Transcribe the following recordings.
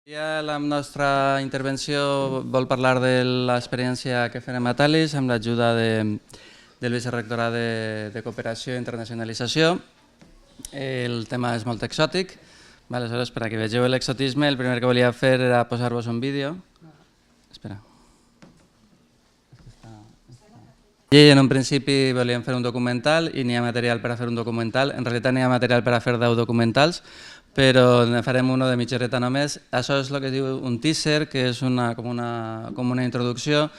La nostra intervenció vol parlar de l'experiència que farem a Talis amb l'ajuda del Vicerrectorat de Cooperació i Internacionalització. El tema és molt exòtic, aleshores per a que vegeu l'exotisme el primer que volia fer era posar-vos un vídeo. Espera. I en un principi volíem fer un documental i n'hi ha material per a fer un documental. En realitat n'hi ha material per a fer 10 documentals, però ne farem uno de mitja horeta només. Això és el que es diu un teaser, que és com una introducció.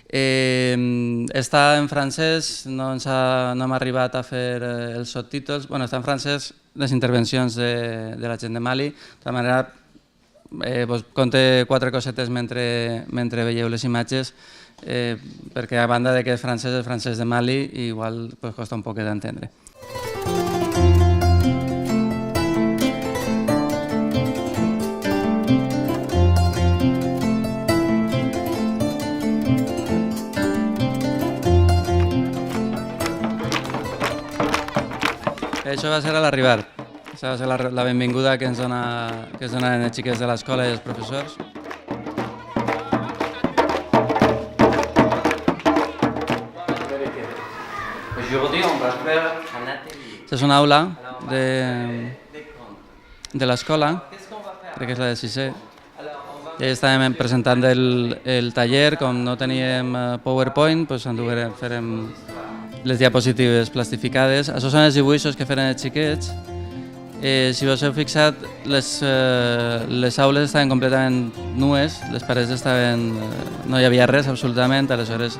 Està en francès, no hem arribat a fer els subtítols. Bé, està en francès les intervencions de la gent de Mali. De tota manera, vos conté 4 cosetes mentre veieu les imatges, perquè a banda que és francès de Mali, igual costa un poc d'entendre. Això va ser a l'arribar. Això va ser la benvinguda que ens donen els xiquets de l'escola i els professors. Això és una aula de l'escola, crec que és la de 6è. I estàvem presentant el taller, com no teníem PowerPoint, farem les diapositives plastificades. Això són els dibuixos que feren els xiquets. Si us heu fixat, les aules estaven completament nues, les parets no hi havia res absolutament, aleshores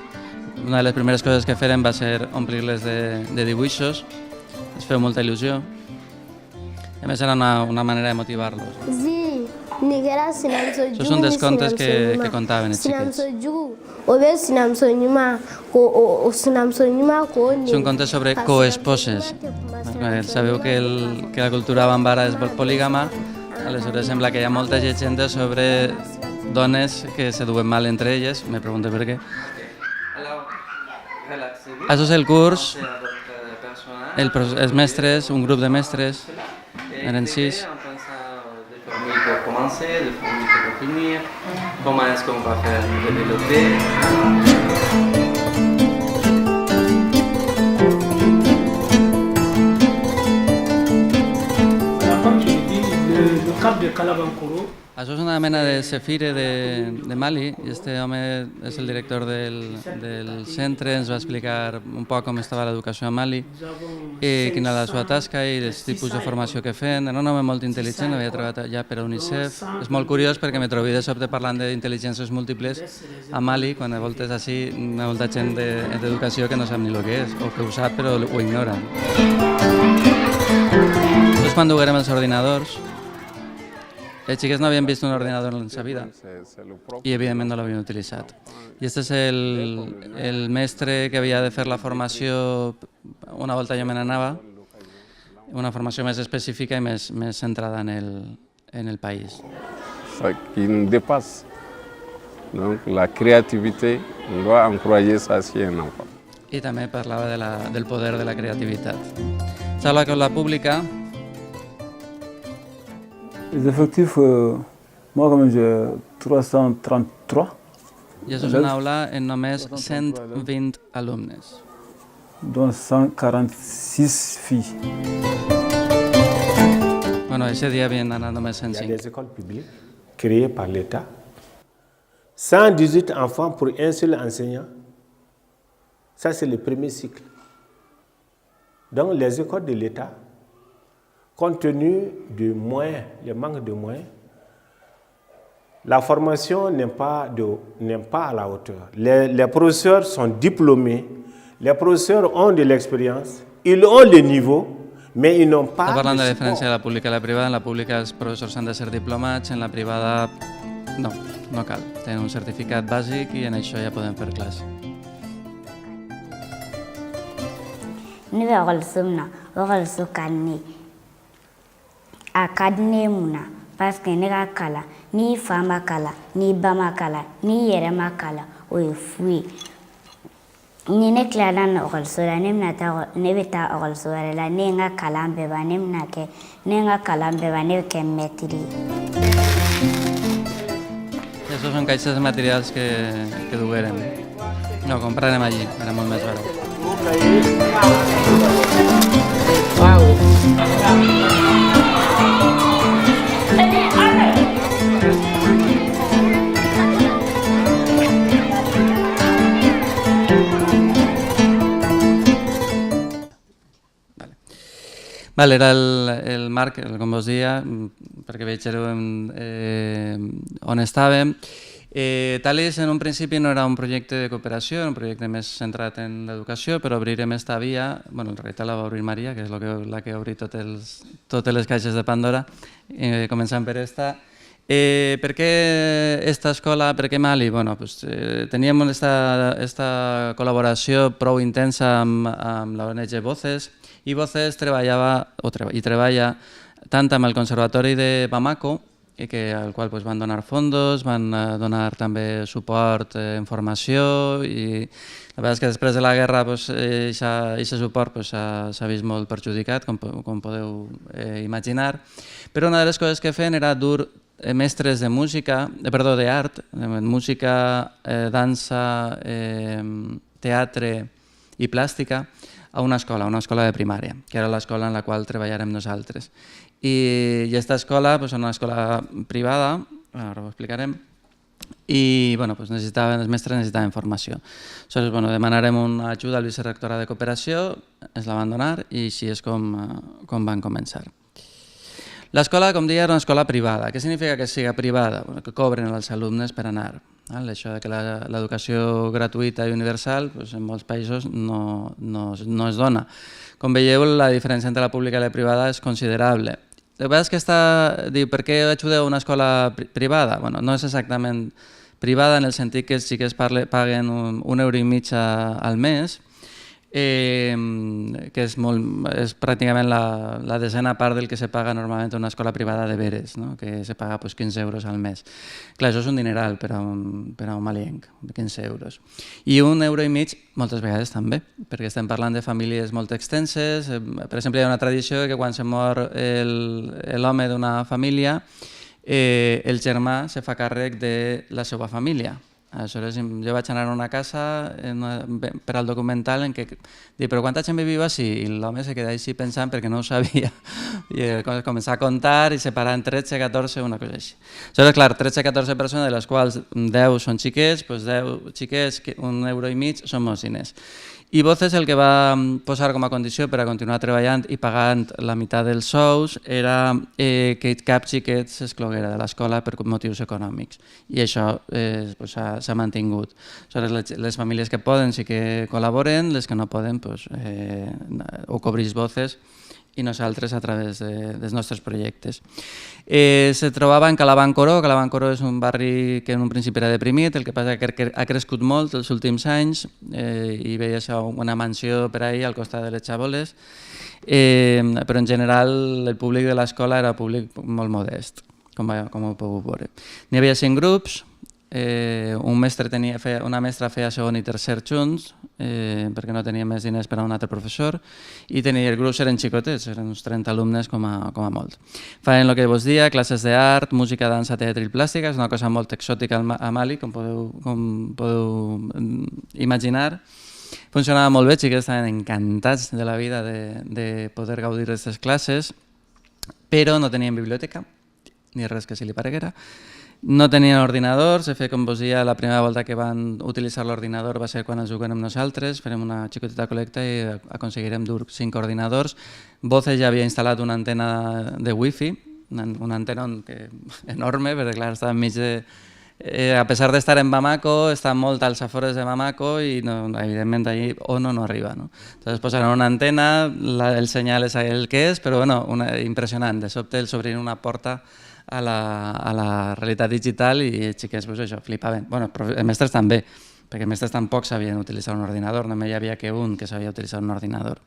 una de les primeres coses que feren va ser omplir-les de dibuixos, ens feu molta il·lusió. A més era una manera de motivar-los. Això són dels contes que contaven els xiquets. Són contes sobre coesposes. Sabeu que la cultura bambara és polígama, aleshores sembla que hi ha molta llegenda sobre dones que se duen mal entre elles, me pregunto per què. Això és el curs, els mestres, un grup de mestres, eren 6. Pour commencer, de former pour finir, comment est-ce qu'on va faire développer. Això és una mena de Sefire de Mali, i aquest home és el director del centre, ens va explicar un poc com estava l'educació a Mali, quina era la seva tasca i els tipus de formació que feien. Era un home molt intel·ligent, havia treballat ja per a UNICEF. És molt curiós perquè me trobo de sobte parlant d'intel·ligències múltiples a Mali, quan a voltes així hi ha molta gent d'educació que no sap ni el que és, o que ho sap però ho ignora. Això és quan duguérem els ordinadors. Els xiquets no havien vist un ordinador en la seva vida i evidentment no l'havien utilitzat. I aquest és el mestre que havia de fer la formació, una volta jo me n'anava, una formació més específica i més centrada en el país. Qui nous dépasse. Donc la créativité, on doit encourager ça chez un enfant. I també parlava del poder de la creativitat. Sala con la pública. Les effectifs, moi comme j'ai 333. I això és una aula amb només 120 alumnes. Dont 146 filles. Bueno, ese dia havien anat només 105. Il y a des écoles publiques créées par l'État. 118 enfants pour un seul enseignant. Ça, c'est le premier cycle. Donc, les écoles de l'État, compte tenu du moyen, le manque de moyens, la formation n'est pas à la hauteur. Les professeurs sont diplômés, les professeurs ont de l'expérience, ils ont le niveau, mais ils n'ont pas de support. Parlant de la diferència de la pública i la privada, en la pública els professors han de ser diplomats, en la privada no cal. Tenen un certificat bàsic i en això ja podem fer classe. Ne bɛ ɔkɔliso min na ɔkɔliso ka di ne ye a ka di ne ye mun na parce que ne ka kalan n'i fa ma kalan n'i ba ma kalan n'i yɛrɛ ma kalan o ye fu ye ni ne tilala na ɔkɔliso la ne bɛ taa ɔkɔliso wɛrɛ la ne ye n ka kalan bɛɛ ban ne bɛ kɛ mɛtiri ye. Estos són caixes de materials que duguérem. No, comprarem allí, era molt més barat. Vale, era el Marc, com vos deia, perquè veig on estàvem. Talis en un principi no era un projecte de cooperació, era un projecte més centrat en l'educació, però obrirem esta via, bueno, en realitat la va obrir Maria, que és la que ha obrit totes les caixes de Pandora, començant per esta. Per què esta escola, per què Mali? Bueno, pues, teníem esta col·laboració prou intensa amb l'ONG Voces, i Voces treballa tant amb el Conservatori de Bamako, al qual van donar fondos, van donar també suport en formació, i la veritat és que després de la guerra aquest suport s'ha vist molt perjudicat, com podeu imaginar, però una de les coses que feien era dur mestres de d'art, música, dansa, teatre i plàstica, a una escola de primària, que era l'escola en la qual treballàrem nosaltres. I aquesta escola és una escola privada, ara ho explicarem, i els mestres necessitaven formació. Aleshores, demanarem una ajuda al vicerectorat de cooperació, ens la van donar i així és com van començar. L'escola, com deia, era una escola privada. Què significa que sigui privada? Que cobren els alumnes per anar. Això que l'educació gratuïta i universal en molts països no es dona. Com veieu, la diferència entre la pública i la privada és considerable. La veritat és que diu, per què ajudeu a una escola privada? No és exactament privada en el sentit que els xiquets paguen €1,50 al mes, que és pràcticament la desena part del que se paga normalment en una escola privada de veres, que se paga €15 al mes. Clar, això és un dineral per a un malienc, €15. I €1,50 moltes vegades també, perquè estem parlant de famílies molt extenses. Per exemple, hi ha una tradició que quan se mor l'home d'una família, el germà se fa càrrec de la seva família. Aleshores, jo vaig anar a una casa per al documental en què dic, però quanta gent viviu així? I l'home se queda així pensant perquè no ho sabia. I començar a comptar i separar en 13, 14, una cosa així. Aleshores, clar, 13, 14 persones, de les quals 10 són xiquets, 10 xiquets, €1,50 són molts diners. I Voces el que va posar com a condició per a continuar treballant i pagant la meitat dels sous era que cap xiquet s'excloguera de l'escola per motius econòmics. I això s'ha mantingut. Les famílies que poden sí que col·laboren, les que no poden ho cobreix Voces i nosaltres a través dels nostres projectes. Se trobava en Calabancoró. Calabancoró és un barri que en un principi era deprimit, el que passa que ha crescut molt els últims anys, i veia una mansió per ahir al costat de les xaboles, però en general el públic de l'escola era públic molt modest, com ho podeu veure. N'hi havia 5 grups, una mestra feia segon i tercer junts, perquè no tenia més diners per a un altre professor, i els grups eren xicotets, eren uns 30 alumnes com a molt. Feien el que vos dia, classes d'art, música, dansa, teatre i plàstica, és una cosa molt exòtica a Mali, com podeu imaginar. Funcionava molt bé, els xiquets estaven encantats de la vida de poder gaudir d'aquestes classes, però no tenien biblioteca, ni res que se li pareguera. No tenien ordinadors, de fet, com vos deia, la primera volta que van utilitzar l'ordinador va ser quan els juguem nosaltres, farem una xicoteta col·lecta i aconseguirem dur 5 ordinadors. Voces ja havia instal·lat una antena de wifi, una antena enorme, perquè clar, estava enmig de... A pesar d'estar en Bamako, està molt als afores de Bamako i evidentment allí no arriba. Llavors posaran una antena, el senyal és el que és, però impressionant. De sobte els obrin una porta a la realitat digital i els xiquets flipaven. Els mestres també, perquè els mestres tampoc sabien utilitzar un ordinador, només hi havia que un que sabia utilitzar un ordinador.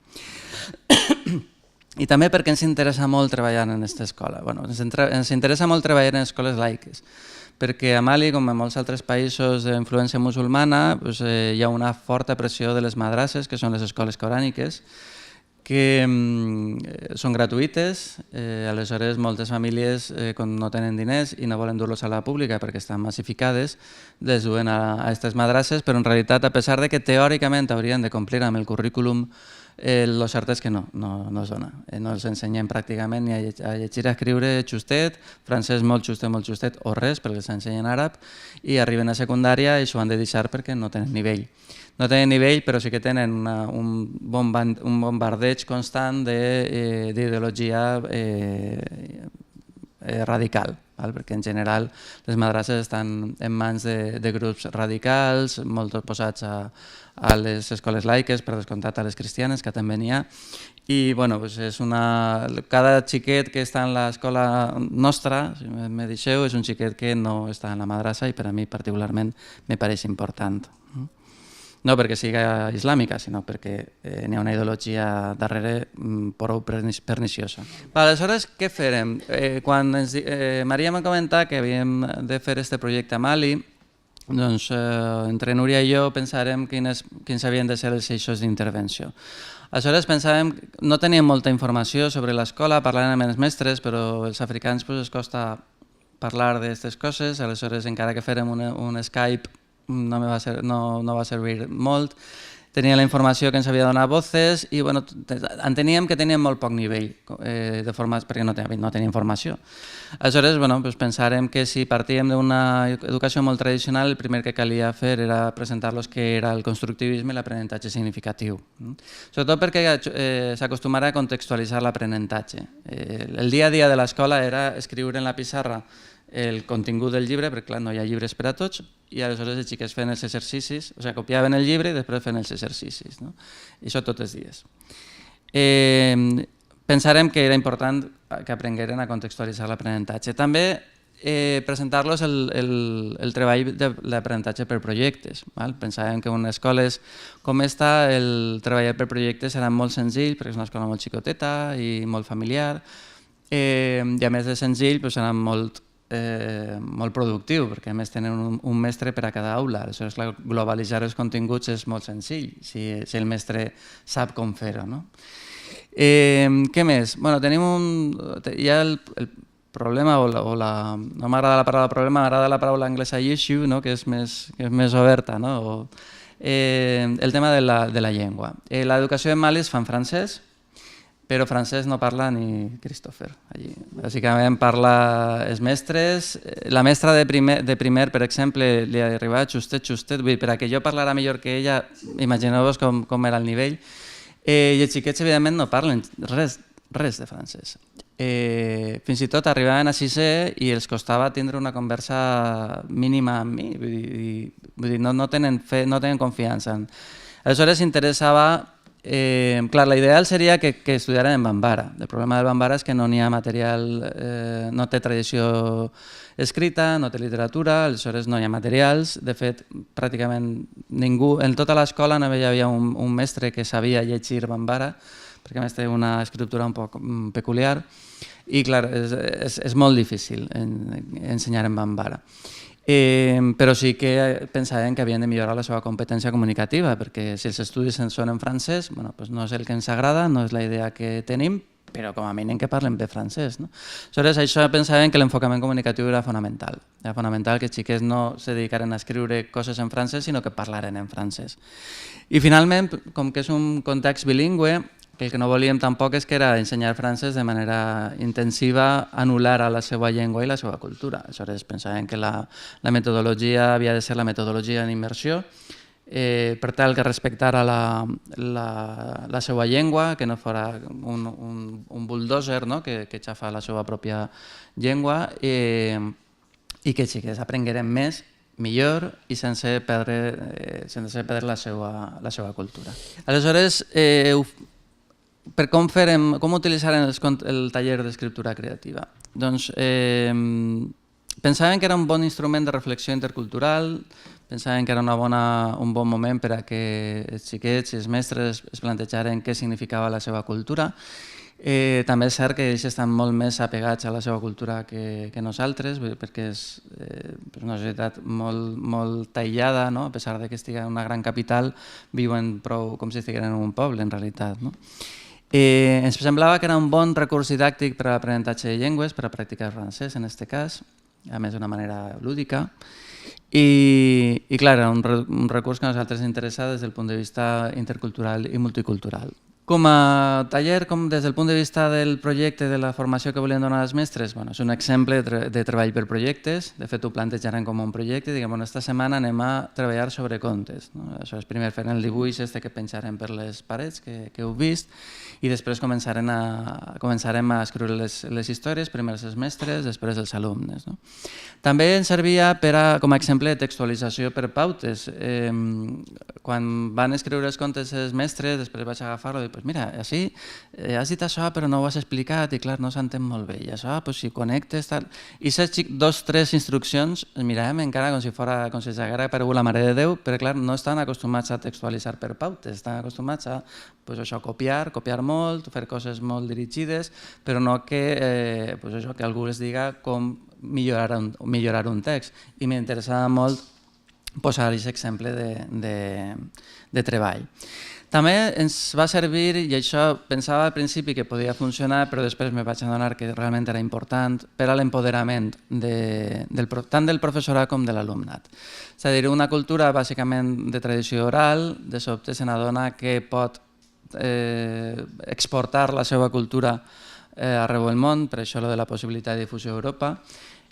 I també perquè ens interessa molt treballar en aquesta escola. Ens interessa molt treballar en escoles laiques, perquè a Mali, com en molts altres països d'influència musulmana, hi ha una forta pressió de les madrasses, que són les escoles coràniques, que són gratuïtes, aleshores moltes famílies quan no tenen diners i no volen dur-los a la pública perquè estan massificades, les duen a aquestes madrasses, però en realitat, a pesar de que teòricament haurien de complir amb el currículum, lo cert és que no es dona. No els ensenyem pràcticament ni a llegir a escriure justet, francès molt justet o res, perquè els ensenyen àrab, i arriben a secundària i s'ho han de deixar perquè no tenen nivell. No tenen nivell, però sí que tenen un bombardeig constant d'ideologia radical, perquè en general les madrasses estan en mans de grups radicals, molt oposats a les escoles laiques, per descomptat a les cristianes, que també n'hi ha, i cada xiquet que està en l'escola nostra, si me deixeu, és un xiquet que no està en la madrassa i per a mi particularment me pareix important. No perquè siga islàmica, sinó perquè n'hi ha una ideologia darrere prou perniciosa. Aleshores, què farem? Quan Maria m'ha comentat que havíem de fer aquest projecte a Mali, doncs entre Núria i jo pensàrem quins havien de ser els eixos d'intervenció. Aleshores pensàvem, no teníem molta informació sobre l'escola, parlàvem amb els mestres, però els africans els costa parlar d'aquestes coses, aleshores encara que fèrem un Skype no va servir molt. Tenia la informació que ens havia donat Voces i enteníem que teníem molt poc nivell perquè no tenia informació. Aleshores pensàrem que si partíem d'una educació molt tradicional, el primer que calia fer era presentar-los què era el constructivisme i l'aprenentatge significatiu. Sobretot perquè s'acostumara a contextualitzar l'aprenentatge. El dia a dia de l'escola era escriure en la pissarra el contingut del llibre, perquè clar, no hi ha llibres per a tots, i aleshores els xiquets feien els exercicis, o sigui, copiaven el llibre i després feien els exercicis. I això tots els dies. Pensàrem que era important que aprengueren a contextualitzar l'aprenentatge. També presentar-los el treball de l'aprenentatge per projectes. Pensàvem que en escoles com esta el treballar per projectes serà molt senzill, perquè és una escola molt xicoteta i molt familiar, i a més de senzill serà molt productiu, perquè a més tenen un mestre per a cada aula. Aleshores, globalitzar els continguts és molt senzill, si el mestre sap com fer-ho. Què més? Hi ha el problema, no m'agrada la paraula problema, m'agrada la paraula anglesa issue, que és més oberta, el tema de la llengua. L'educació en Mali es fa en francès, però francès no parla ni Christopher. Bàsicament parla els mestres. La mestra de primer, per exemple, li arribava justet. Per a que jo parlara millor que ella, imagineu-vos com era el nivell. I els xiquets, evidentment, no parlen res de francès. Fins i tot arribaven a sisè i els costava tindre una conversa mínima amb mi. Vull dir, no tenen confiança. Aleshores, interessava... Clar, l'ideal seria que estudiaren en Bambara. El problema del Bambara és que no n'hi ha material, no té tradició escrita, no té literatura, aleshores no hi ha materials. De fet, pràcticament ningú, en tota l'escola no hi havia un mestre que sabia llegir Bambara, perquè a més té una escriptura un poc peculiar, i clar, és molt difícil ensenyar en Bambara. Però sí que pensàvem que havien de millorar la seva competència comunicativa, perquè si els estudis són en francès, no és el que ens agrada, no és la idea que tenim, però com a mínim que parlen bé francès. Aleshores, això pensàvem que l'enfocament comunicatiu era fonamental. Era fonamental que els xiquets no se dedicaren a escriure coses en francès, sinó que parlaren en francès. I finalment, com que és un context bilingüe, el que no volíem tampoc és que era ensenyar francès de manera intensiva, anul·lar a la seva llengua i la seva cultura. Aleshores pensàvem que la metodologia havia de ser la metodologia en immersió, per tal que respectara la seva llengua, que no fos un bulldozer que xafa la seva pròpia llengua, i que sí que aprengueren més, millor i sense perdre la seva cultura. Aleshores, com utilitzaren el taller d'escriptura creativa? Doncs pensàvem que era un bon instrument de reflexió intercultural, pensàvem que era un bon moment per a que els xiquets i els mestres es plantejaren què significava la seva cultura. També és cert que ells estan molt més apegats a la seva cultura que nosaltres, perquè és una societat molt aïllada, a pesar que estigui en una gran capital, viuen prou com si estiguessin en un poble, en realitat. Ens semblava que era un bon recurs didàctic per a l'aprenentatge de llengües, per a practicar francès en aquest cas, a més d'una manera lúdica. I clar, era un recurs que a nosaltres ens interessa des del punt de vista intercultural i multicultural. Com a taller, des del punt de vista del projecte de la formació que volien donar als mestres, és un exemple de treball per projectes. De fet, ho plantejaran com un projecte. Diguem, esta setmana anem a treballar sobre contes. Això és primer fent el dibuix que penjarem per les parets, que heu vist, i després començarem a escriure les històries, primer els mestres, després els alumnes. També ens servia com a exemple de textualització per pautes. Quan van escriure els contes els mestres, després vaig agafar-lo i dir, mira, així has dit això però no ho has explicat i clar, no s'entén molt bé. I això, si connectes... I aquestes 2 o 3 instruccions els miràvem encara com si s'haguera aparegut la Mare de Déu, però clar, no estan acostumats a textualitzar per pautes, estan acostumats a copiar molt, fer coses molt dirigides, però no que algú els diga com millorar un text. I m'interessava molt posar aquest exemple de treball. També ens va servir, i això pensava al principi que podia funcionar, però després me vaig adonar que realment era important, per a l'empoderament tant del professorat com de l'alumnat. És a dir, una cultura bàsicament de tradició oral, de sobte se n'adona que pot exportar la seva cultura arreu del món, per això de la possibilitat de difusió a Europa.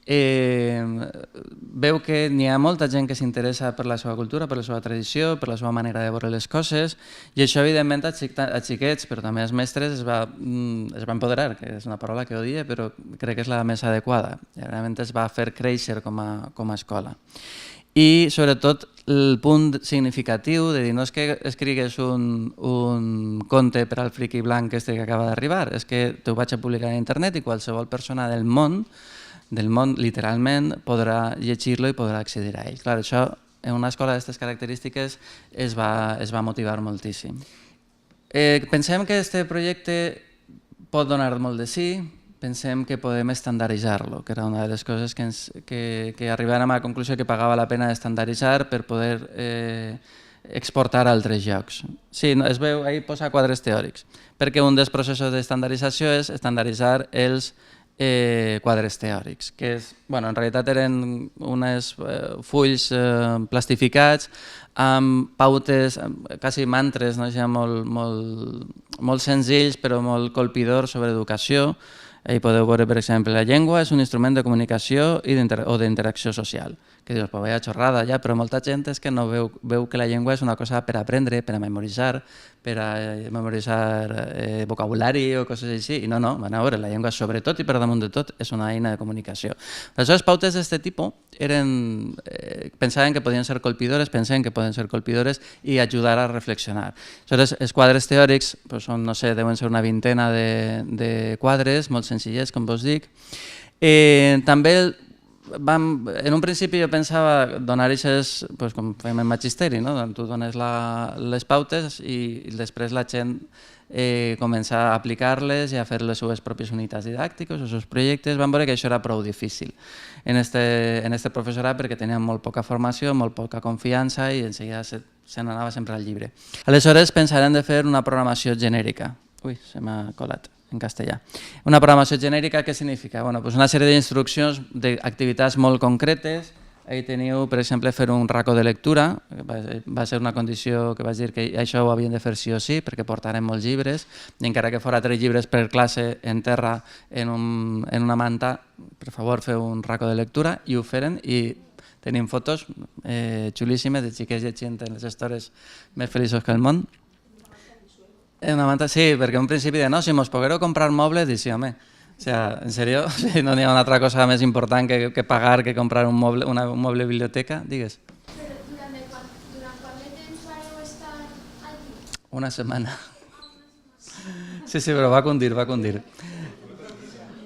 Veu que n'hi ha molta gent que s'interessa per la seva cultura, per la seva tradició, per la seva manera de veure les coses, i això evidentment a xiquets, però també als mestres es va empoderar, que és una paraula que odia, però crec que és la més adequada. Realment es va fer créixer com a escola. I sobretot el punt significatiu de dir no és que escrigues un conte per al friqui blanc que acaba d'arribar, és que t'ho vaig a publicar a internet i qualsevol persona del món literalment podrà llegir-lo i podrà accedir a ell. Clar, això en una escola d'aquestes característiques es va motivar moltíssim. Pensem que aquest projecte pot donar molt de sí, pensem que podem estandarditzar-lo, que era una de les coses que arribàvem a la conclusió que pagava la pena estandarditzar per poder exportar a altres llocs. Sí, es veu, ahí posa quadres teòrics, perquè un dels processos d'estandardització és estandarditzar els quadres teòrics, que en realitat eren uns fulls plastificats amb pautes, quasi mantres, molt senzills però molt colpidors sobre educació. Ahí podeu veure, per exemple, la llengua és un instrument de comunicació o d'interacció social. Que dius, vaya xorrada, ja, però molta gent és que no veu que la llengua és una cosa per aprendre, per a memoritzar vocabulari o coses així. I no, van a veure, la llengua sobretot i per damunt de tot és una eina de comunicació. Aleshores, pautes d'aquest tipus pensaven que podien ser colpidores, i ajudar a reflexionar. Aleshores, els quadres teòrics són, no sé, deuen ser una vintena de quadres, molt senzillets, com vos dic. També, en un principi jo pensava donar aquestes, com fem en magisteri, tu dones les pautes i després la gent comença a aplicar-les i a fer les seves pròpies unitats didàctiques, els seus projectes. Vam veure que això era prou difícil en aquest professorat perquè tenien molt poca formació, molt poca confiança i enseguida se n'anava sempre al llibre. Aleshores pensarem de fer una programació genèrica. Ui, se m'ha colat en castellà. Una programació genèrica, què significa? Una sèrie d'instruccions d'activitats molt concretes. Ahí teniu, per exemple, fer un racó de lectura. Va ser una condició que vaig dir que això ho havien de fer sí o sí, perquè portarem molts llibres, i encara que fora 3 llibres per classe en terra en una manta, per favor, feu un racó de lectura, i ho feren, i tenim fotos xulíssimes de xiquets llegint les històries més feliços que el món. Una manta, sí, perquè en principi de no, si mos poguereu comprar mobles, dic sí, home, o sea, en sèrio, no n'hi ha una altra cosa més important que pagar que comprar un moble biblioteca, digues. Però durant quant de temps vareu estar aquí? Una setmana. Sí, però va condir.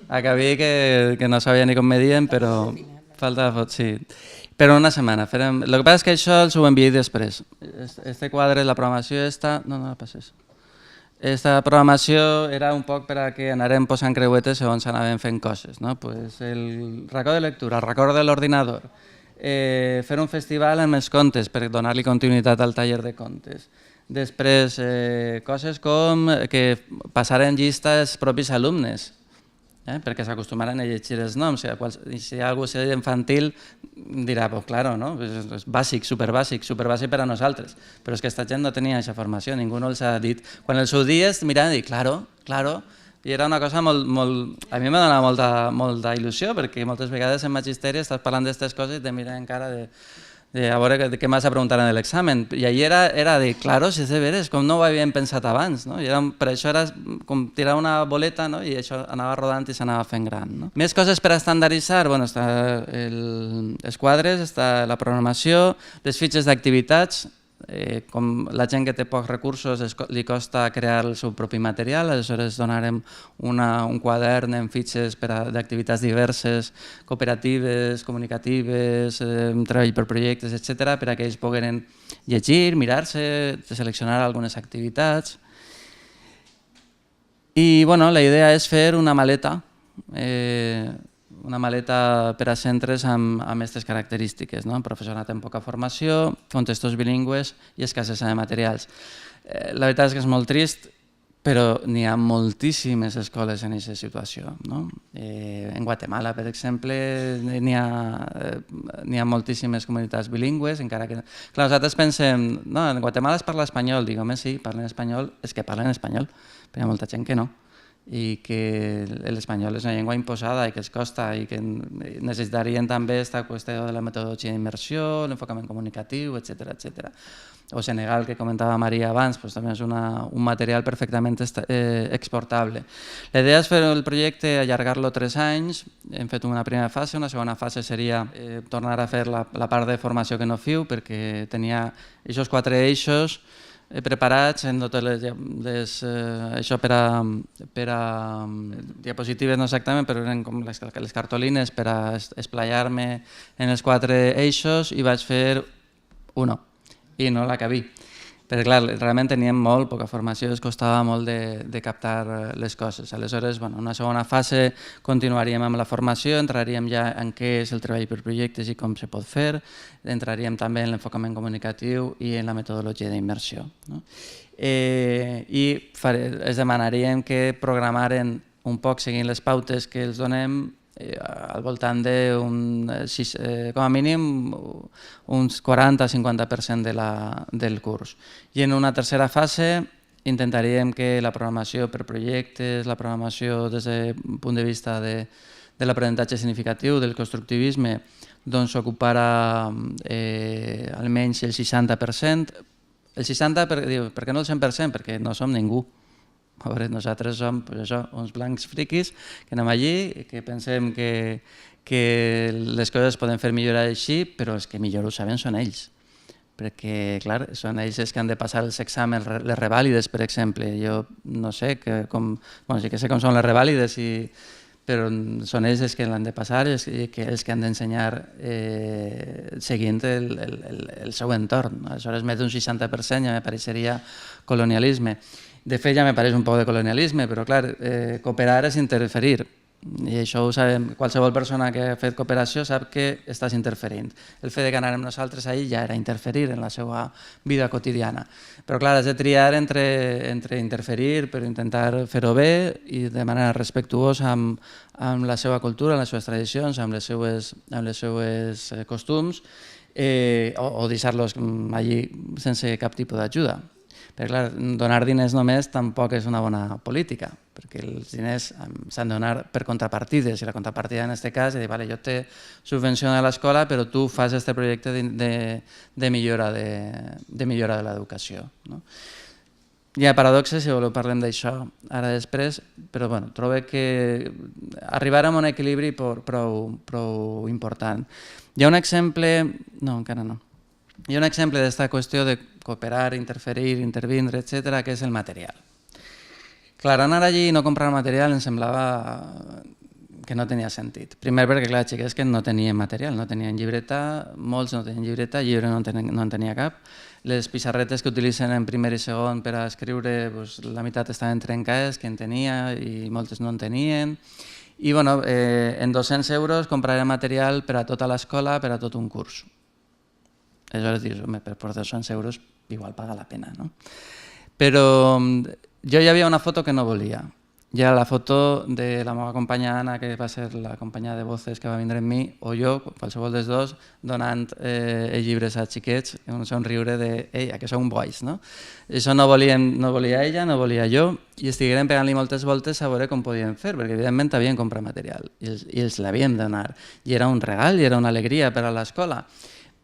Acabé que no sabia ni com medien, però falta fot, sí. Però una setmana. El que passa és que això els ho envié després. Este quadre, la programació està... No la passes. Aquesta programació era un poc per a que anarem posant creuetes segons anàvem fent coses. El racó de lectura, el racó de l'ordinador, fer un festival amb els contes per donar-li continuïtat al taller de contes, Després, coses com que passaren llista els propis alumnes, perquè s'acostumaren a llegir els noms. Si algú és infantil dirà, pues claro, no? És bàsic, superbàsic per a nosaltres. Però és que aquesta gent no tenia aquesta formació, ningú no els ha dit. Quan els ho dies, miraven i dic, claro, i era una cosa molt... A mi m'ha donat molta il·lusió, perquè moltes vegades en magisteri estàs parlant d'aquestes coses i te miren encara de a veure què m'has a preguntar en l'examen. I allí era de, claro, si és de veres, com no ho havíem pensat abans. Per això era com tirar una boleta i això anava rodant i s'anava fent gran. Més coses per a estandarditzar, està els quadres, està la programació, les fitxes d'activitats. Com la gent que té pocs recursos li costa crear el seu propi material, aleshores donarem un quadern en fitxes d'activitats diverses, cooperatives, comunicatives, treball per projectes, etc., per a que ells pogueren llegir, mirar-se, seleccionar algunes activitats. I la idea és fer una maleta per a centres amb aquestes característiques, professorat amb poca formació, contextos bilingües i escassesa de materials. La veritat és que és molt trist, però n'hi ha moltíssimes escoles en aquesta situació. En Guatemala, per exemple, n'hi ha moltíssimes comunitats bilingües, encara que... Clar, nosaltres pensem, en Guatemala es parla espanyol, dic, home, sí, parlen espanyol, és que parlen espanyol, però hi ha molta gent que no, i que l'espanyol és una llengua imposada i que els costa i que necessitarien també aquesta qüestió de la metodologia d'immersió, l'enfocament comunicatiu, etc. O Senegal, que comentava Maria abans, també és un material perfectament exportable. La idea és fer el projecte, allargar-lo 3 anys. Hem fet una primera fase, una segona fase seria tornar a fer la part de formació que no fiu, perquè tenia aquests 4 eixos preparats en totes això per a diapositives, no exactament, però eren com les cartolines per a esplaiar-me en els 4 eixos i vaig fer uno i no l'acabí. Perquè clar, realment teníem molt poca formació, ens costava molt de captar les coses. Aleshores, en una segona fase continuaríem amb la formació, entraríem ja en què és el treball per projectes i com se pot fer, entraríem també en l'enfocament comunicatiu i en la metodologia d'immersió. I els demanaríem que programaren un poc seguint les pautes que els donem al voltant de, com a mínim, uns 40-50% del curs. I en una tercera fase intentaríem que la programació per projectes, la programació des del punt de vista de l'aprenentatge significatiu, del constructivisme, doncs s'ocupara almenys el 60%. El 60%, per què no el 100%? Perquè no som ningú. A veure, nosaltres som uns blancs friquis que anem allí, que pensem que les coses es poden fer millor així, però els que millor ho saben són ells. Perquè, clar, són ells els que han de passar els exàmens, les revàlides, per exemple. Jo no sé sí que sé com són les revàlides, però són ells els que l'han de passar i els que han d'ensenyar seguint el seu entorn. Aleshores, més d'un 60% ja me pareixeria colonialisme. De fet, ja me pareix un poc de colonialisme, però clar, cooperar és interferir. I això ho sabem, qualsevol persona que ha fet cooperació sap que estàs interferint. El fet que anàrem nosaltres ahir ja era interferir en la seva vida quotidiana. Però clar, has de triar entre interferir per intentar fer-ho bé i de manera respectuosa amb la seva cultura, amb les seves tradicions, amb les seues costums, o deixar-los allí sense cap tipus d'ajuda. Perquè, clar, donar diners només tampoc és una bona política, perquè els diners s'han de donar per contrapartides, i la contrapartida en aquest cas és dir, jo te subvenciono a l'escola, però tu fas aquest projecte de millora de l'educació. Hi ha paradoxes, si voleu parlem d'això ara després, però trobo que arribarem a un equilibri prou important. Hi ha un exemple... No, encara no. Hi ha un exemple d'aquesta qüestió de cooperar, interferir, intervindre, etc., que és el material. Clar, anar allí i no comprar material em semblava que no tenia sentit. Primer perquè, clar, xiquets que no tenien material, no tenien llibreta, molts no tenien llibreta, llibre no en tenia cap. Les pissarretes que utilitzen en primer i segon per a escriure, la meitat estaven trencades, que en tenia, i moltes no en tenien. I en 200 euros compraré material per a tota l'escola, per a tot un curs. Aleshores dius, per 200 euros igual paga la pena, no? Però jo hi havia una foto que no volia. I era la foto de la meva companya Anna, que va ser la companya de voces que va vindre amb mi, o jo, qualsevol dels dos, donant llibres a xiquets, un somriure de «Ei, que són bois», no? Això no volia ella, no volia jo, i estiguérem pegant-li moltes voltes a veure com podíem fer, perquè evidentment havien comprat material i els l'havíem de donar. I era un regal i era una alegria per a l'escola.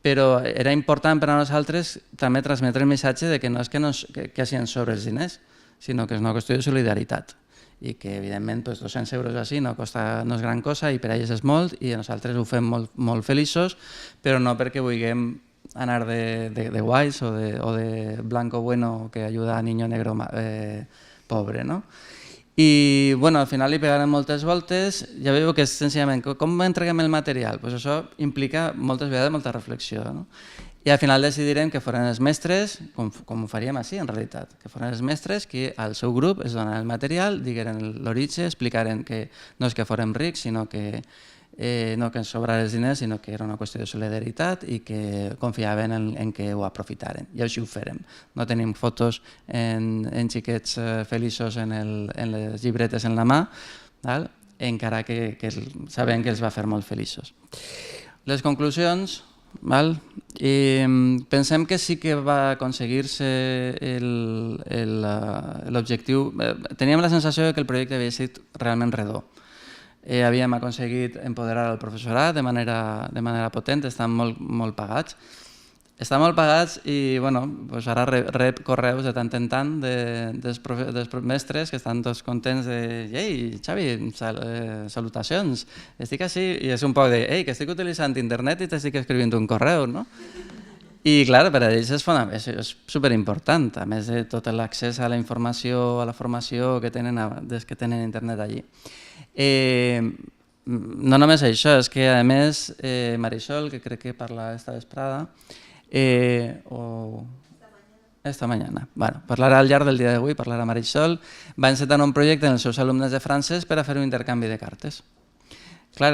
Però era important per a nosaltres també transmetre el missatge de que no és que hagin sobre els diners, sinó que és una qüestió de solidaritat i que evidentment 200 euros així no és gran cosa i per a ells és molt i nosaltres ho fem molt feliços, però no perquè vulguem anar de guais o de blanco bueno que ajuda a niño negro pobre, no? I bueno, al final li pegarem moltes voltes, ja veieu que és senzillament com entreguem el material, doncs això implica moltes vegades molta reflexió, no? I al final decidirem que foren els mestres, com ho faríem així en realitat, que foren els mestres que al seu grup es donaran el material, digueren l'origen, explicaren que no és que forem rics, sinó que no que ens sobraren els diners, sinó que era una qüestió de solidaritat i que confiaven en que ho aprofitaren. I així ho farem. No tenim fotos en xiquets feliços en les llibretes en la mà, encara que sabem que els va fer molt feliços. Les conclusions, pensem que sí que va aconseguir-se l'objectiu. Teníem la sensació que el projecte havia estat realment redó. Havíem aconseguit empoderar el professorat de manera potent, estan molt pagats. Estan molt pagats i ara rep correus de tant en tant dels mestres que estan tots contents de «Ei, Xavi, salutacions, estic així» i és un poc de «Ei, que estic utilitzant internet i t'estic escrivint un correu», no? I clar, per a ells és superimportant, a més de tot l'accés a la informació, a la formació que tenen des que tenen internet allí. No només això, és que a més Marisol, que crec que parla esta vesprada, esta mañana. Parlarà al llarg del dia d'avui, parlarà Marisol, va encetar un projecte amb els seus alumnes de francès per a fer un intercanvi de cartes. Clar,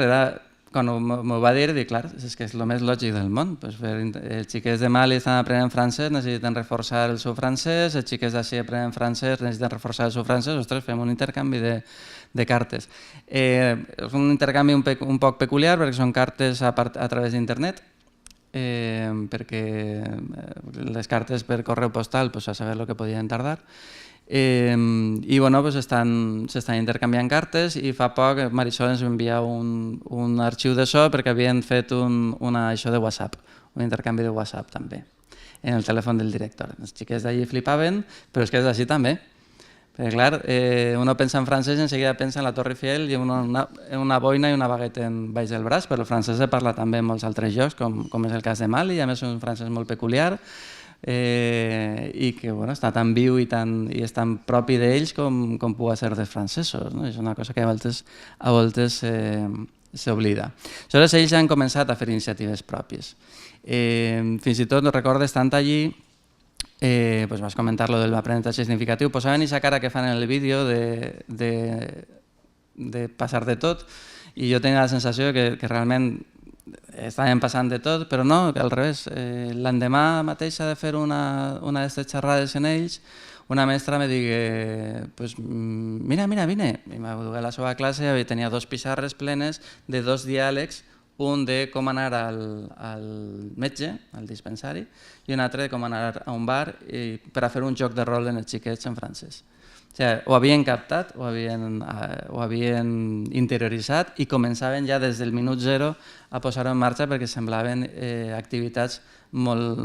quan m'ho va dir, dic, clar, és que és el més lògic del món. Els xiquets de Mali estan aprenent francès, necessiten reforçar el seu francès, els xiquets d'ací aprenen francès, necessiten reforçar el seu francès, ostres, fem un intercanvi de cartes. És un intercanvi un poc peculiar perquè són cartes a través d'internet, perquè les cartes per correu postal a saber el que podien tardar i s'estan intercanviant cartes i fa poc Marisol ens envia un arxiu d'això perquè havien fet això de WhatsApp, un intercanvi de WhatsApp també en el telèfon del director. Els xiquets d'allí flipaven, però és que és així també. Perquè clar, uno pensa en francès i enseguida pensa en la Torre Eiffel i una boina i una baguette baix del braç, però el francès se parla també en molts altres llocs, com és el cas de Mali, a més és un francès molt peculiar i que està tan viu i és tan propi d'ells com pugui ser dels francesos. És una cosa que a voltes s'oblida. Aleshores ells han començat a fer iniciatives pròpies. Fins i tot recordes estant allí, vas comentar lo de l'aprenentatge significatiu, posaven aquesta cara que fan en el vídeo de passar de tot i jo tenia la sensació que realment estaven passant de tot, però no, al revés. L'endemà mateix de fer una d'aquestes xerrades en ells, una mestra me digui mira, vine, i m'ha dut a la seva classe, tenia 2 pissarres plenes de 2 diàlegs, un de com anar al metge, al dispensari, i un altre de com anar a un bar per a fer un joc de rol en els xiquets en francès. Ho havien captat, ho havien interioritzat i començaven ja des del minut zero a posar-ho en marxa perquè semblaven activitats molt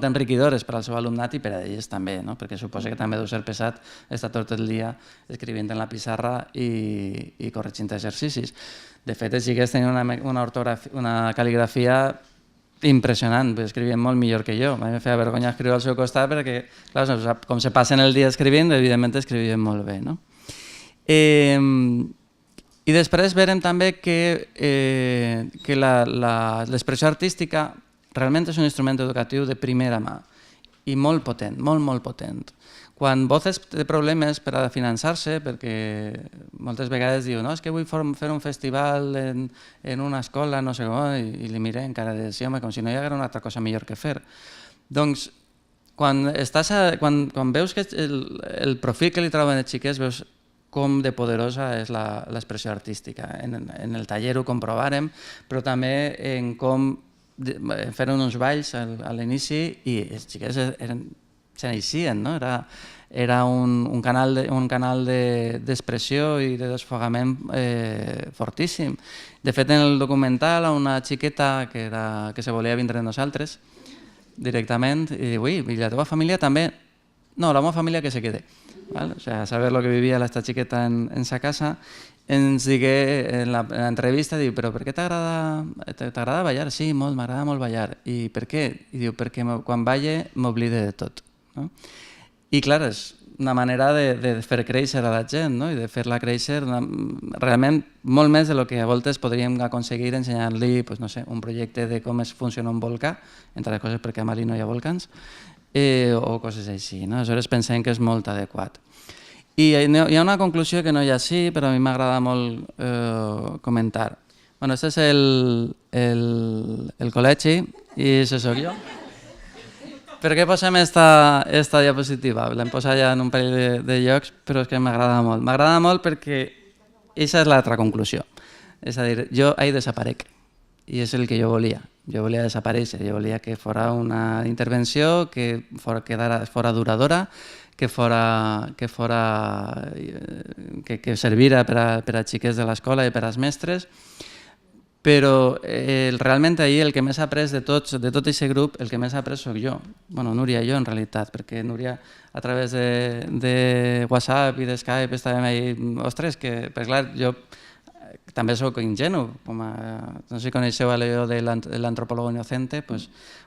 enriquidores per al seu alumnat i per a ells també, perquè suposa que també deu ser pesat estar tot el dia escrivint en la pissarra i corregint exercicis. De fet, els xiquets tenien una cal·ligrafia impressionant, escrivien molt millor que jo. A mi em feia vergonya escriure al seu costat perquè, com se passen el dia escrivint, evidentment escrivien molt bé. I després veurem també que l'expressió artística realment és un instrument educatiu de primera mà i molt potent, molt potent. Quan Voces té problemes per a finançar-se, perquè moltes vegades diu és que vull fer un festival en una escola, no sé com, i li mirem encara de sí, home, com si no hi hagués una altra cosa millor que fer. Doncs quan veus que el profil que li troben els xiquets, veus com de poderosa és l'expressió artística. En el taller ho comprovàrem, però també en com feren uns balls a l'inici i els xiquets se n'eixien, no? Era un canal d'expressió i de desfogament fortíssim. De fet, en el documental, una xiqueta que se volia vindre amb nosaltres directament i diu, ui, i la teva família també? No, la meva família que se quede. O sea, saber lo que vivia esta chiqueta en sa casa, ens digué en l'entrevista, diu, però per què t'agrada ballar? Sí, molt, m'agrada molt ballar. I per què? I diu, perquè quan balle m'oblide de tot. I clar, és una manera de fer créixer a la gent, no? I de fer-la créixer realment molt més del que a voltes podríem aconseguir ensenyant-li un projecte de com funciona un volcà, entre les coses perquè a Mali no hi ha volcans, o coses així. Aleshores pensem que és molt adequat. I hi ha una conclusió que no hi ha així, però a mi m'agrada molt comentar. Aquest és el col·legi i això soc jo. Per què posem esta diapositiva? L'hem posat ja en un parell de llocs, però és que m'agrada molt. M'agrada molt perquè aquesta és l'altra conclusió. És a dir, jo ahí desaparec. I és el que jo volia. Jo volia desaparèixer. Jo volia que fora una intervenció que fora duradora, que servira per a xiquets de l'escola i per als mestres, però realment ahir el que més ha après de tot aquest grup, el que més ha après soc jo. Bueno, Núria i jo, en realitat, perquè Núria a través de WhatsApp i de Skype estàvem ahir, ostres, que, per clar, jo també soc ingenu, no sé si coneixeu allò de l'antropólogo inocente,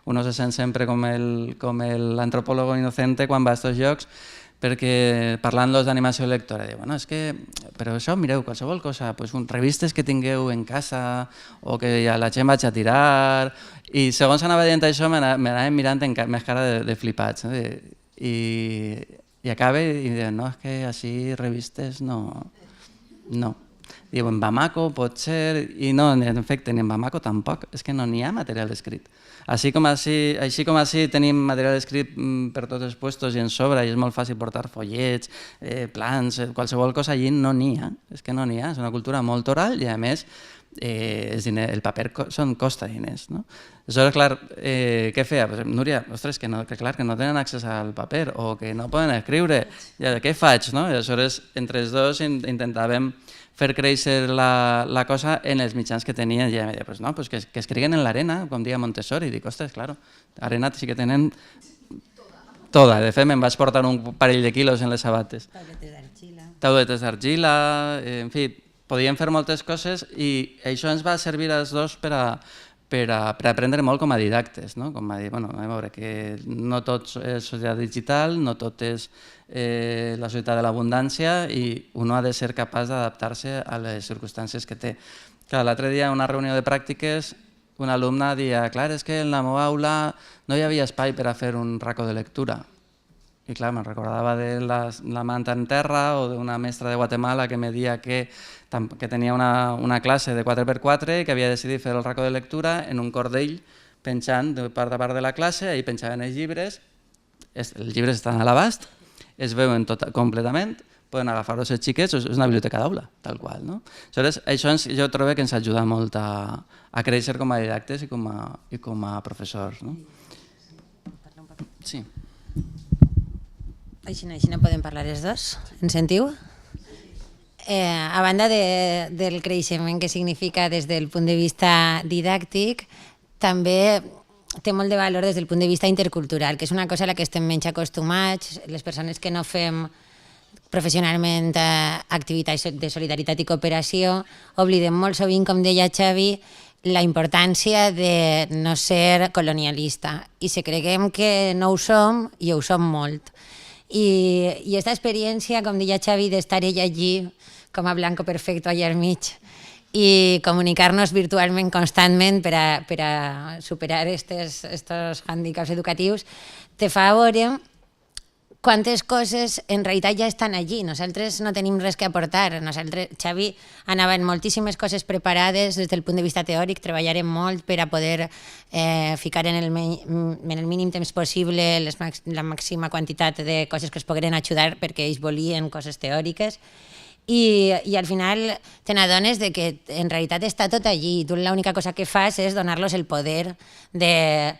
uno se sent sempre com l'antropólogo inocente quan va a aquests llocs, perquè parlant-los d'animació lectora, diu, bueno, és que, però això, mireu, qualsevol cosa, revistes que tingueu en casa o que ja la gent vaig a tirar, i segons anava dient això m'anàvem mirant més cara de flipats, i acaba i diuen, no, és que així revistes no. Diu, en Bamako pot ser, i no, en efecte, ni en Bamako tampoc, és que no n'hi ha material escrit. Així com així tenim material escrit per tots els llocs i en sobre, i és molt fàcil portar follets, plans, qualsevol cosa, allí no n'hi ha, és que no n'hi ha, és una cultura molt oral i a més el paper costa diners. Aleshores, clar, què feia? Núria, ostres, que no tenen accés al paper o que no poden escriure, què faig? Aleshores, entre els dos intentàvem fer créixer la cosa en els mitjans que tenien. I em deia, que escriguen en l'arena, com deia Montessori. I dic, ostres, clar, arena sí que tenen tota. De fet, me'n vaig portar un parell de quilos en les sabates. Tauletes d'argila, en fi, podíem fer moltes coses i això ens va servir als dos per aprendre molt com a didactes. Com a dir, a veure, que no tot és societat digital, no tot és la societat de l'abundància i un ha de ser capaç d'adaptar-se a les circumstàncies que té. L'altre dia, en una reunió de pràctiques, un alumne deia, clar, és que en la meva aula no hi havia espai per a fer un racó de lectura. I clar, me'n recordava de la manta en terra o d'una mestra de Guatemala que me deia que tenia una classe de 4x4 i que havia decidit fer el racó de lectura en un cordell penjant de part a part de la classe, ahí penjaven els llibres estan a l'abast, es veuen completament, poden agafar-los els xiquets, és una biblioteca d'aula, tal qual. Aleshores, això jo trobo que ens ajuda molt a créixer com a didactes i com a professors. Sí. Així no podem parlar els dos, ens sentiu? A banda del creixement que significa des del punt de vista didàctic, també té molt de valor des del punt de vista intercultural, que és una cosa a la que estem menys acostumats, les persones que no fem professionalment activitats de solidaritat i cooperació, oblidem molt sovint, com deia Xavi, la importància de no ser colonialista i se creguem que no ho som i ho som molt. I aquesta experiència, com deia Xavi, d'estar ell allí com a blanco perfecto allà al mig i comunicar-nos virtualment constantment per a superar aquests hàndicaps educatius, te fa veure quantes coses en realitat ja estan allí. Nosaltres no tenim res que aportar. Xavi anava en moltíssimes coses preparades des del punt de vista teòric, treballarem molt per a poder ficar en el mínim temps possible la màxima quantitat de coses que es pogueren ajudar perquè ells volien coses teòriques. I al final te n'adones que en realitat està tot allí i tu l'única cosa que fas és donar-los el poder de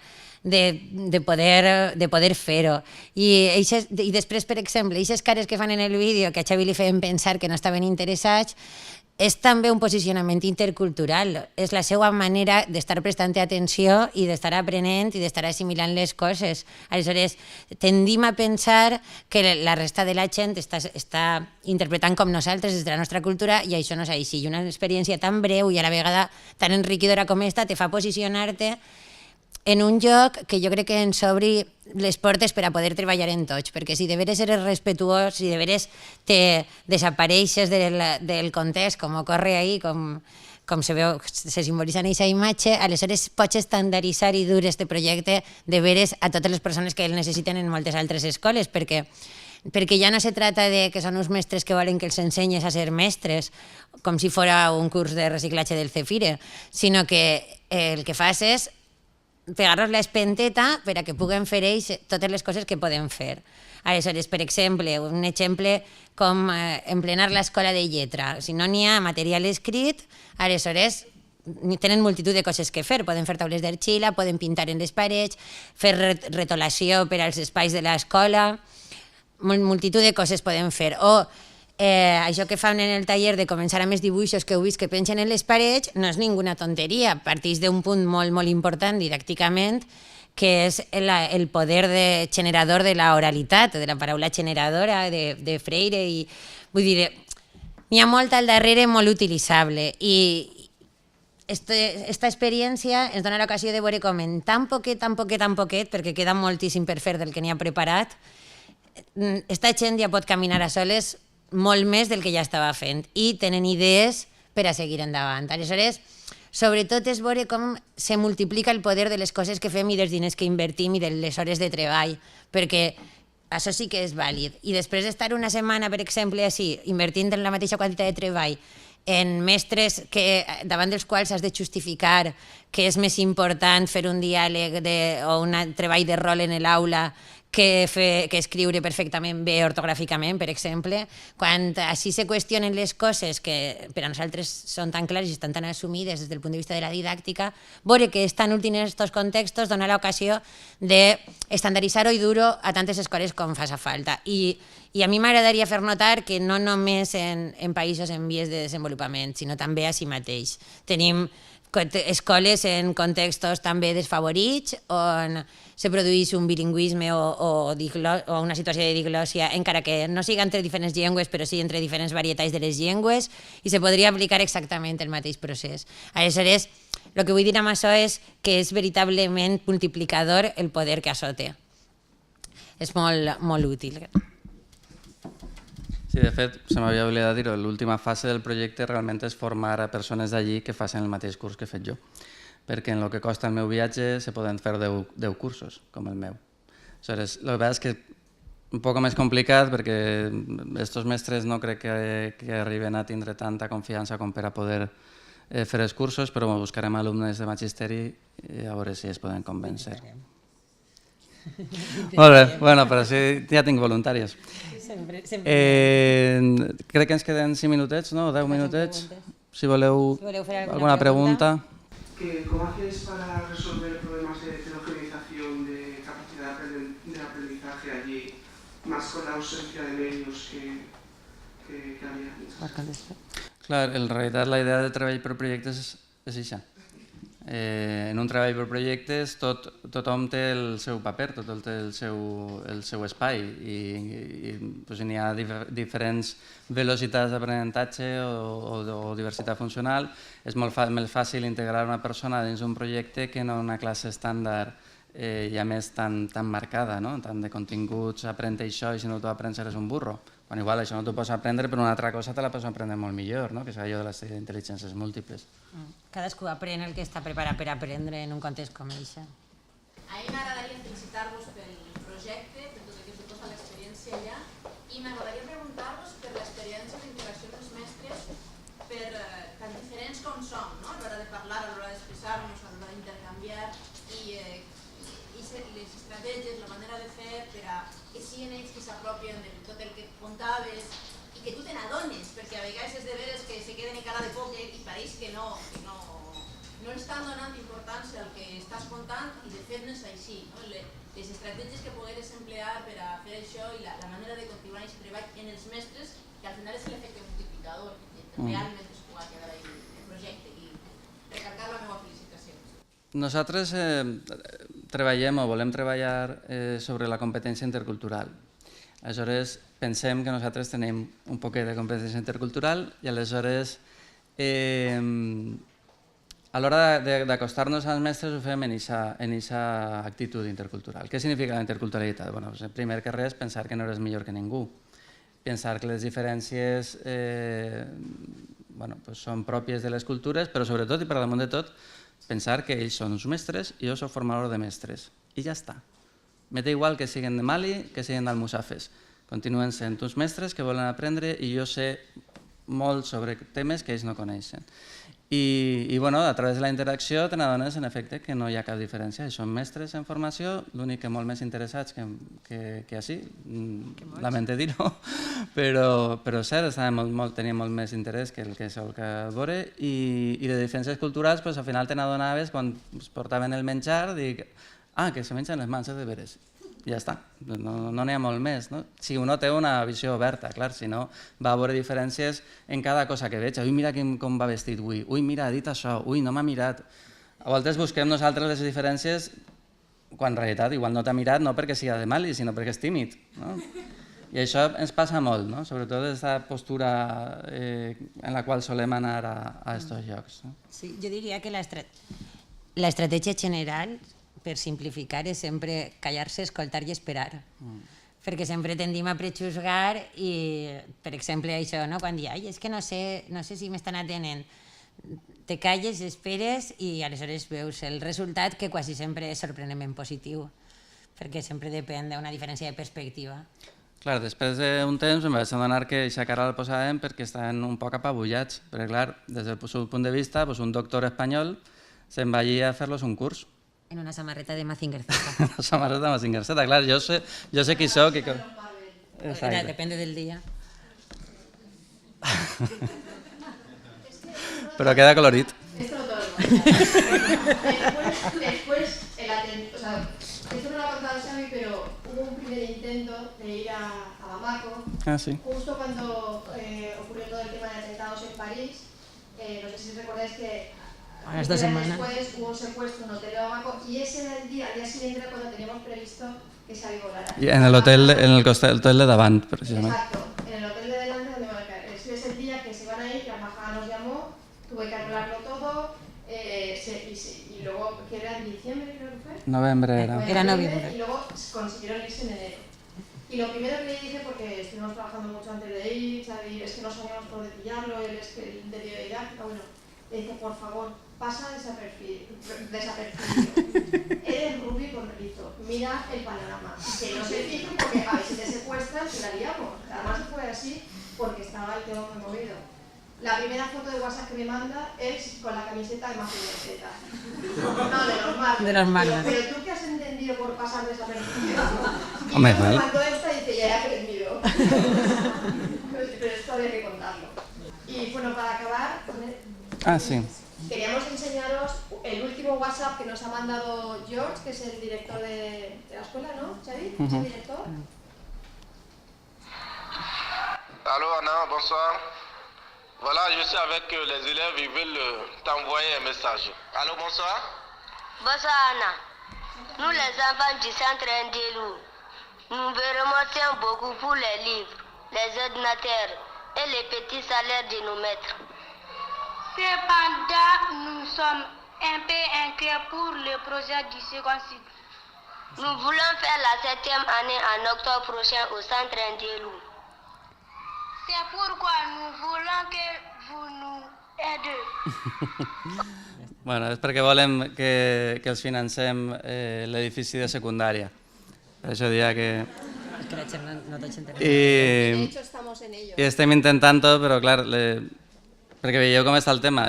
poder fer-ho. I després, per exemple, aquestes cares que fan en el vídeo que a Xavi li feien pensar que no estaven interessats, és també un posicionament intercultural. És la seva manera d'estar prestant atenció i d'estar aprenent i d'estar assimilant les coses. Aleshores, tendim a pensar que la resta de la gent està interpretant com nosaltres des de la nostra cultura i això no és així. I una experiència tan breu i a la vegada tan enriquidora com esta te fa posicionar-te en un lloc que jo crec que ens obri les portes per a poder treballar en tots, perquè si de veres eres respetuós, si de veres te desapareixes del context, com ocorre ahí, com se veu, se simboliza en aquesta imatge, aleshores pots estandarditzar i dur este projecte de veres a totes les persones que el necessiten en moltes altres escoles, perquè ja no se trata de que són uns mestres que volen que els ensenyes a ser mestres, com si fora un curs de reciclatge del Cefire, sinó que el que fas és pegar-los l'espenteta per a que puguen fer ells totes les coses que poden fer. Aleshores, per exemple, un exemple com emplenar l'escola de lletra. Si no n'hi ha material escrit, aleshores tenen multitud de coses que fer. Poden fer taules d'argila, poden pintar en les parets, fer retolació per als espais de l'escola, multitud de coses poden fer. O això que fan en el taller de començar amb els dibuixos que heu vist que pengen en les parets no és ninguna tonteria, parteix d'un punt molt, molt important didàcticament, que és el poder generador de la oralitat, de la paraula generadora de Freire. Vull dir, n'hi ha molt al darrere molt utilitzable i esta experiència ens dona l'ocasió de veure com en tan poquet, perquè queda moltíssim per fer del que n'hi ha preparat, esta gent ja pot caminar a soles molt més del que ja estava fent i tenen idees per a seguir endavant. Aleshores, sobretot és veure com se multiplica el poder de les coses que fem i dels diners que invertim i de les hores de treball, perquè això sí que és vàlid. I després d'estar una setmana, per exemple, així, invertint en la mateixa quantitat de treball en mestres davant dels quals has de justificar que és més important fer un diàleg o un treball de rol en l'aula que escriure perfectament bé ortogràficament, per exemple. Quan així se qüestionen les coses que per a nosaltres són tan clares i estan tan assumides des del punt de vista de la didàctica, veure que és tan útil en aquests contextos dona l'ocasió d'estandarditzar-ho i dur-ho a tantes escoles com faci falta. I a mi m'agradaria fer notar que no només en països en vies de desenvolupament, sinó també a si mateix. Tenim escoles en contextos també desfavorits on se produeix un bilingüisme o una situació de diglòssia, encara que no siga entre diferents llengües, però sí entre diferents varietats de les llengües, i se podria aplicar exactament el mateix procés. Aleshores, el que vull dir amb això és que és veritablement multiplicador el poder que això té. És molt útil. Sí, de fet, se m'havia oblidat dir-ho, l'última fase del projecte realment és formar a persones d'allí que facin el mateix curs que he fet jo, perquè en el que costa el meu viatge se poden fer 10 cursos, com el meu. Aleshores, la veritat és que és un poc més complicat perquè aquests mestres no crec que arriben a tindre tanta confiança com per a poder fer els cursos, però buscarem alumnes de magisteri i a veure si es poden convèncer. Molt bé, bueno, però sí, ja tinc voluntàries. Crec que ens queden 5 minutets, ¿no? 10 minutets. Si voleu alguna pregunta. ¿Cómo hacéis para resolver problemas de heterogenización de capacidad de aprendizaje allí, más con la ausencia de medios que había? Clar, en realitat la idea de treball per projectes és això. En un treball per projectes tothom té el seu paper, tothom té el seu espai i n'hi ha diferents velocitats d'aprenentatge o diversitat funcional. És molt més fàcil integrar una persona dins un projecte que no una classe estàndard i a més tan marcada, tant de continguts, aprèn això i si no t'ho aprens eres un burro. Quan igual això no t'ho pots aprendre, però una altra cosa te la pots aprendre molt millor, que és allò de les intel·ligències múltiples. Cadascú aprèn el que està preparat per aprendre en un context com això. A mi m'agradaria felicitar-vos pel projecte, per tot el que suposa l'experiència d'interacció amb els mestres tan diferents com som, no? A l'hora de parlar, a l'hora d'expressar-nos, a l'hora d'intercanviar i les estratègies, la manera de fer per a que siguin ells que s'apropien de tot el que contaves i que tu te n'adones, perquè a vegades és de veres que se queden en cara de pòquer i pareix que no estan donant importància al que estàs contant i de fet no és així. Les estratègies que pogueres emplear per a fer això i la manera de continuar aquest treball en els mestres, que al final és l'efecte multiplicador, que realment es pugui quedar ahí el projecte i recalcar la meva felicitació. Nosaltres treballem o volem treballar sobre la competència intercultural. Aleshores, pensem que nosaltres tenim un poquet de competència intercultural i aleshores a l'hora d'acostar-nos als mestres ho fem en aquesta actitud intercultural. Què significa la interculturalitat? Bueno, primer que res, pensar que no eres millor que ningú. Pensar que les diferències són pròpies de les cultures, però sobretot i per damunt de tot, pensar que ells són uns mestres i jo soc formador de mestres. I ja està. M'és igual que siguin de Mali, que siguin d'Almussafes. Continuen sent uns mestres que volen aprendre i jo sé molt sobre temes que ells no coneixen. I a través de la interacció te n'adones en efecte que no hi ha cap diferència. Són mestres en formació, l'únic que molt més interessats que així, lamento dir-ho, però cert, tenia molt més interès que el que sol que veure i de diferències culturals al final te n'adonaves quan es portaven el menjar, dic, que se mengen les mans de veres. Ja està, no n'hi ha molt més. Si uno té una visió oberta, clar, si no va veure diferències en cada cosa que veig. Ui, mira com va vestit avui, ui, mira, ha dit això, ui, no m'ha mirat. A voltes busquem nosaltres les diferències quan en realitat igual no t'ha mirat no perquè sigui de Mali, sinó perquè és tímid. I això ens passa molt, sobretot aquesta postura en la qual solem anar a aquests llocs. Sí, jo diria que l'estratègia general per simplificar és sempre callar-se, escoltar i esperar. Perquè sempre tendim a prejuzgar i, per exemple, això, quan dic, és que no sé si m'estan atenent. Te calles, esperes i aleshores veus el resultat que quasi sempre és sorprenentment positiu, perquè sempre depèn d'una diferència de perspectiva. Clar, després d'un temps em vaig adonar que aquesta cara la posàvem perquè estaven un poc apabullats, perquè clar, des del seu punt de vista, un doctor espanyol se'n va allí a fer-los un curs. En una samarreta de Mazinger Z. Una samarreta de Mazinger Z, clar, jo sé qui soc. Depende del día. Pero queda colorit. Esto no todo. Después, esto no lo ha contado Xavi, pero hubo un primer intento de ir a Bamako. Sí. Justo cuando ocurrió todo el tema de atentados en París. No sé si recordáis que a las 2 semanas después hubo un secuestro en un hotel de Bamako y ese era el día, al día siguiente era cuando teníamos previsto que Xavi volara. Y en el hotel de Davant, precisamente. Exacto, en el hotel de delante donde iban a caer. Ese es el día que se iban a ir, la embajada nos llamó, tuve que arreglarlo todo y luego, que era en diciembre creo que fue. Noviembre era. Era noviembre. Y luego consiguieron irse en enero. Y lo primero que le dije, porque estuvimos trabajando mucho antes de ir, Xavi, es que no sabíamos por dónde pillarlo, él es que el de didáctica, bueno, le dije, por favor, pasa desapercibido. Eres rubio con rizo, mira el panorama. Que no se fijen porque a ver si te secuestran, se la liamos. Además fue así porque estaba el tema muy movido. La primera foto de WhatsApp que me manda es con la camiseta de Mazinger Z. No, de los Magnas. Pero tú qué has entendido por pasar desapercibido. Y me mandó esta y dice, ya he aprendido. Pero esto había que contarlo. Y bueno, para acabar, sí. Queríamos enseñaros el último WhatsApp que nos ha mandado George, que es el director de la escuela, ¿no, Xavi? ¿Es el director? Allô Anna, bonsoir. Voilà, je suis avec les élèves, ils veulent t'envoyer un message. Allô, bonsoir. Bonsoir Anna. Nous les enfants du centre Ndélou, nous vous remercions beaucoup pour les livres, les ordinateurs et les petits salaires de nos maîtres. Cependant, nous sommes un peu inquiets pour le projet du second cycle. Nous voulons faire la 7e année en octobre prochain au centre Ndélou. C'est pourquoi nous voulons que vous nous aidez. Bueno, és perquè volem que els financem l'edifici de secundària. Per això diria que De hecho, estamos en ello. I estem intentant-ho, però clar, perquè veieu com està el tema.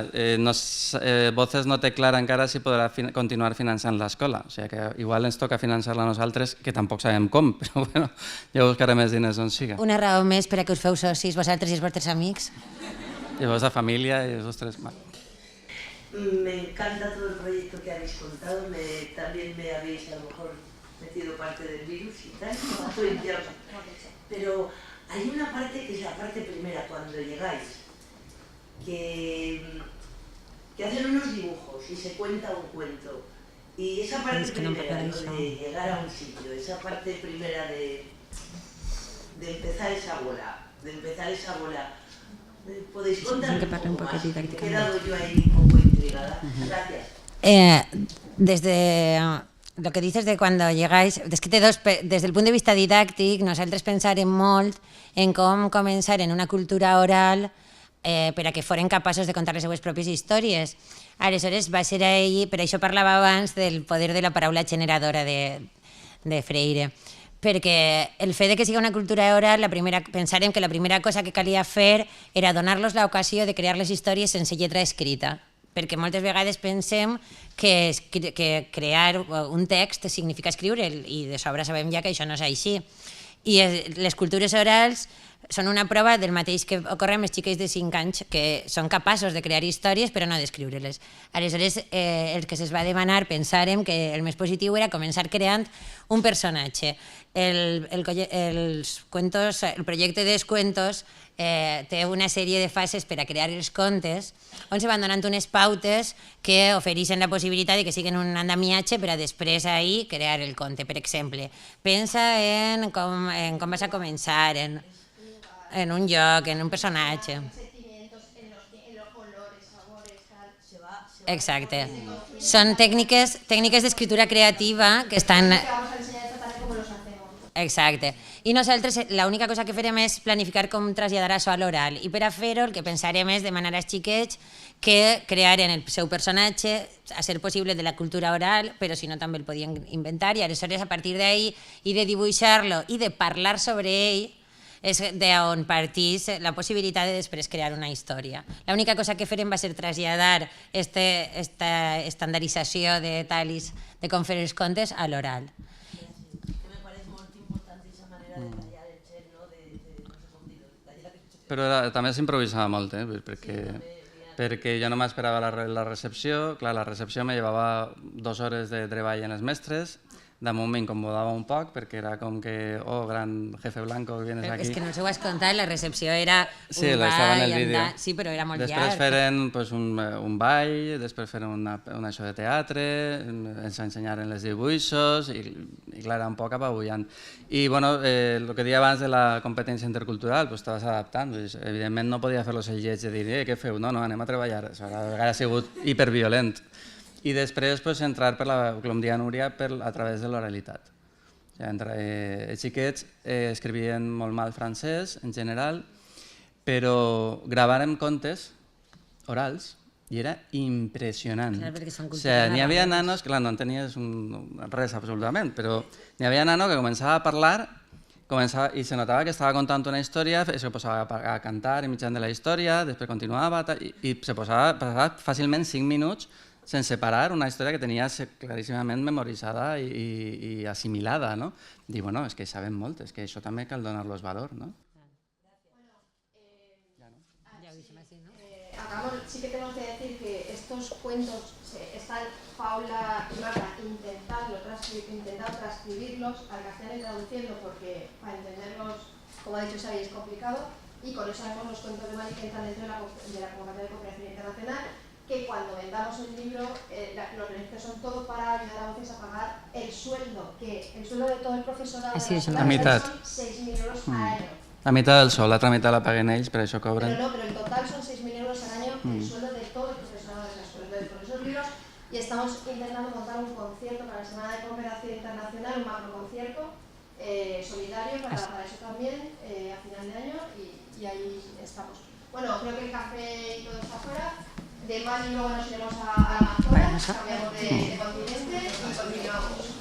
Voces no té clar encara si podrà continuar finançant l'escola. O sigui que igual ens toca finançar-la a nosaltres, que tampoc sabem com, però bueno, ja buscarem més diners on siga. Una raó més per a que us feu socis vosaltres i els vostres amics. I la vostra família i els vostres... Me encanta todo el proyecto que habéis contado, también me habéis a lo mejor metido parte del virus y tal, pero hay una parte que es la parte primera, cuando llegáis, que hacen unos dibujos y se cuenta un cuento, y esa parte primera, de llegar a un sitio, esa parte primera de empezar esa bola, ¿podéis contar un poco más? He quedado yo ahí un poco intrigada. Gracias. Desde lo que dices de cuando llegáis, es que desde el punt de vista didàctic, nosaltres pensarem molt en com començar en una cultura oral per a que foren capaços de contar les seues pròpies històries. Aleshores, va ser ahir, per això parlava abans del poder de la paraula generadora de Freire, perquè el fet de que sigui una cultura oral, pensàrem que la primera cosa que calia fer era donar-los l'ocasió de crear les històries sense lletra escrita, perquè moltes vegades pensem que crear un text significa escriure'l, i de sobre sabem ja que això no és així. I les cultures orals són una prova del mateix que ocorre amb els xiquets de 5 anys, que són capaços de crear històries però no d'escriure-les. Aleshores, el que se'ls va demanar, pensàrem que el més positiu era començar creant un personatge. El projecte dels cuentos té una sèrie de fases per a crear els contes, on se van donant unes pautes que ofereixen la possibilitat de que siguin un andamiatge per a després ahir crear el conte. Per exemple, pensa en com vas a començar, en un lloc, en un personatge. Exacte. Són tècniques d'escriptura creativa que estan... Exacte. I nosaltres l'única cosa que farem és planificar com traslladar això a l'oral, i per a fer-ho el que pensarem és demanar als xiquets que crearen el seu personatge, a ser possible de la cultura oral, però si no també el podien inventar, i aleshores a partir d'ahir i de dibuixar-lo i de parlar sobre ell és d'on partís la possibilitat de després crear una història. L'única cosa que farem va ser traslladar esta estandarització de talis de com fer els contes a l'oral. Però també s'improvisava molt, perquè jo no m'esperava la recepció. Clar, la recepció me llevava 2 hores de treball en els mestres, damunt m'incomodava un poc perquè era com que, oh, gran jefe blanco que vienes aquí. És que no s'ho has contat, la recepció era sí, estava en el vídeo. Sí, però era molt llarg. Després feren un ball, després feren una show de teatre, ens ensenyaren els dibuixos i clar, era un poc apabullant. I bueno, el que deia abans de la competència intercultural, t'aves adaptant. Evidentment no podia fer-los el lleig de dir, què feu? No, anem a treballar. Això a vegades ha sigut hiperviolent. I després entrar, com deia Núria, a través de l'oralitat. Els xiquets escrivien molt mal francès, en general, però gravàrem contes orals i era impressionant. N'hi havia nanos, clar, no entenies res absolutament, però n'hi havia nano que començava a parlar i se notava que estava contant una història, se posava a cantar mitjan de la història, després continuava i se passava fàcilment 5 minuts sense parar una història que tenia claríssimament memoritzada i assimilada. Dir, bueno, és que sabem molt, és que això també cal donar-los valor, no? Sí que tenemos que decir que estos cuentos están Paula y Marta intentando transcribirlos al castellano y traduciendo porque para entenderlos, como ha dicho Xavi, es complicado, y con eso haremos los cuentos de Mali que entran dentro de la Convocatoria de Cooperación Internacional, que cuando vendamos el libro los beneficios son todo para ayudar a veces a pagar el sueldo de todo el profesorado de las clases son 6.000 euros al año. La meitat del sou, l'altra meitat la paguen ells, per això cobren. Pero en total son 6.000 euros al año el sueldo de todo el profesorado de las escuelas. Por esos libros, y estamos intentando montar un concierto para la Semana de Cooperación Internacional, un macro concierto solidario para eso también a final de año, y ahí estamos. Bueno, creo que el café y todo está afuera. De Mali luego nos iremos a Amazonas, cambiamos de continente y continuamos.